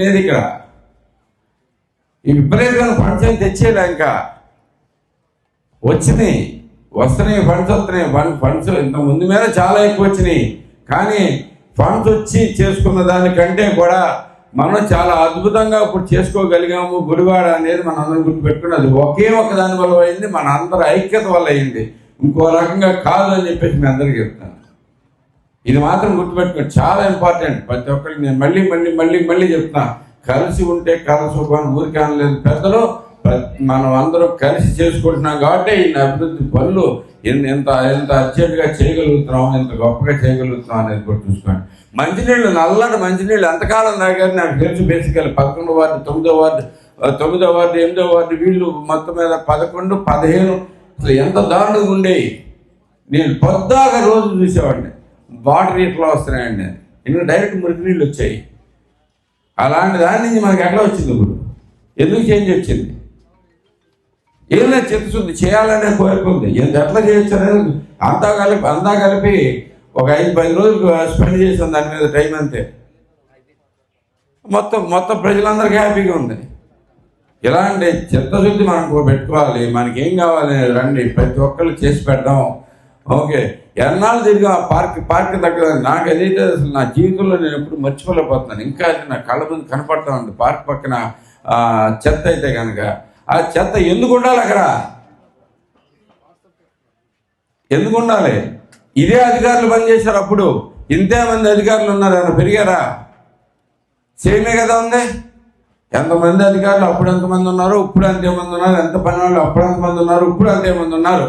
లేదు ఇక్కడ ఈ విపరీతమైన ఫండ్స్ ఏం తెచ్చేలా ఇంకా వచ్చినాయి వస్తున్నాయి ఫండ్స్ వస్తున్నాయి ఫండ్స్ ఇంత ముందు మీద చాలా ఎక్కువ వచ్చినాయి. కానీ ఫండ్స్ వచ్చి చేసుకున్న దానికంటే కూడా మనం చాలా అద్భుతంగా ఇప్పుడు చేసుకోగలిగాము. గుడివాడ అనేది మన అందరం గుర్తుపెట్టుకుని అది ఒకే ఒక దాని వల్ల అయింది, మన అందరి ఐక్యత వల్ల అయింది. ఇంకో రకంగా కాదు అని చెప్పేసి మీ అందరికీ చెప్తాను. ఇది మాత్రం గుర్తుపెట్టుకోండి, చాలా ఇంపార్టెంట్. ప్రతి ఒక్కరికి నేను మళ్ళీ మళ్ళీ మళ్ళీ మళ్ళీ చెప్తున్నా, కలిసి ఉంటే కలసుకొని ఊరికే అనలేదు పెద్దలు. మనం అందరం కలిసి చేసుకుంటున్నాం కాబట్టి ఈ అభివృద్ధి పనులు ఎంత అర్జెంటుగా చేయగలుగుతున్నాం, ఎంత గొప్పగా చేయగలుగుతున్నాం అనేది కూడా చూసుకోండి. మంచినీళ్ళు, నల్లటి మంచినీళ్ళు ఎంతకాలం తాగారు నాకు తెలుసు. బేసికల్ 11వ వార్డు, 9వ వార్డు, 9వ వార్డు, 8వ వార్డు వీళ్ళు మొత్తం మీద 11, 15 అసలు ఎంత దారుణంగా ఉండేవి. నేను పొద్దాగా రోజు చూసేవాడిని వాటర్ ఇట్లా వస్తున్నాయండి, ఇంకా డైరెక్ట్ మురికి నీళ్ళు వచ్చాయి. అలాంటి దాని నుంచి మనకి ఎట్లా వచ్చింది ఇప్పుడు? ఎందుకు చేంజ్ వచ్చింది? ఏదైనా చిత్తశుద్ధి చేయాలనే కోరిక ఉంది. ఎట్లా చేయొచ్చు అనేది అంతా కలిపి ఒక 5-10 రోజులు స్పెండ్ చేసాం దాని మీద టైం అంతే. మొత్తం ప్రజలందరికీ హ్యాపీగా ఉంది. ఇలాంటి చిత్తశుద్ధి మనం పెట్టుకోవాలి. మనకి ఏం కావాలి రండి, ప్రతి ఒక్కళ్ళు చేసి పెడదాం. ఓకే, ఎన్నాళ్ళు తిరిగా పార్క్ దగ్గర నాకు ఏదైతే అసలు నా జీవితంలో నేను ఎప్పుడు మర్చిపోలేకపోతున్నాను. ఇంకా నా కళ్ళ ముందు కనపడతా ఉంది పార్క్ పక్కన చెత్త అయితే కనుక. ఆ చెత్త ఎందుకు ఉండాలి అక్కడ? ఎందుకు ఉండాలి? ఇదే అధికారులు పనిచేశారు అప్పుడు. ఇంతేమంది అధికారులు ఉన్నారు, ఏమైనా పెరిగారా? సేమే కదా ఉంది. ఎంతమంది అధికారులు అప్పుడు ఎంతమంది ఉన్నారు, ఇప్పుడు అంతేమంది ఉన్నారు. ఎంత పని వాళ్ళు అప్పుడు ఎంతమంది ఉన్నారు, ఇప్పుడు అంతేమంది ఉన్నారు.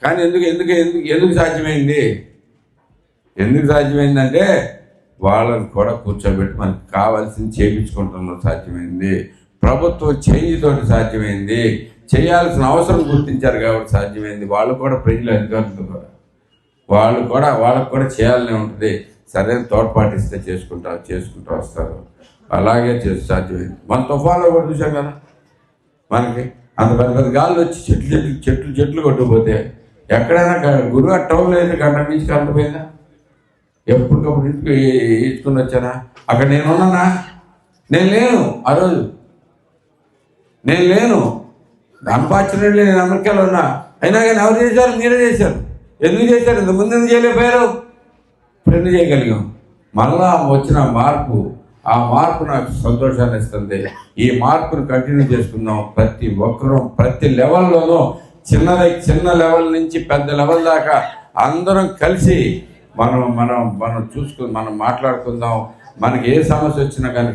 కానీ ఎందుకు సాధ్యమైంది? ఎందుకు సాధ్యమైందంటే వాళ్ళని కూడా కూర్చోబెట్టి మనకు కావాల్సింది చేయించుకుంటున్న సాధ్యమైంది. ప్రభుత్వం చేంజ్ తోటి సాధ్యమైంది. చేయాల్సిన అవసరం గుర్తించారు కాబట్టి సాధ్యమైంది. వాళ్ళు కూడా ప్రజలు, అధికారులు కూడా వాళ్ళకు కూడా చేయాలనే ఉంటుంది. సరైన తోడ్పాటిస్తే చేసుకుంటూ వస్తారు. అలాగే చేసి సాధ్యమైంది. మన తుఫాన్లో కూడా చూసాం కదా, మనకి అంత పెద్ద గాల్లో వచ్చి చెట్లు కొట్టుకుపోతే ఎక్కడైనా గురువు టౌన్లో అయితే గంట నుంచి కరెంట్ ఎప్పటికప్పుడు ఇంటికి ఇచ్చుకుని వచ్చానా? అక్కడ నేనున్నానా? నేను లేను. ఆ రోజు నేను లేను. అన్ఫార్చునేట్లీ నేను అమెరికాలో ఉన్నా. అయినా కానీ ఎవరు చేశారు? మీరే చేశారు. ఎందుకు చేశారు? ఇంత ముందు ఎందుకు చేయలేకపోయారు? ఇప్పుడు ఎందుకు చేయగలిగాం? మళ్ళా వచ్చిన మార్పు, ఆ మార్పు నాకు సంతోషాన్ని ఇస్తుంది. ఈ మార్పును కంటిన్యూ చేసుకుందాం. ప్రతి ఒక్కరూ ప్రతి లెవెల్లోనూ చిన్న లెవెల్ నుంచి పెద్ద లెవెల్ దాకా అందరం కలిసి మనం చూసుకుని మనం మాట్లాడుకుందాం. మనకి ఏ సమస్య వచ్చినా కానీ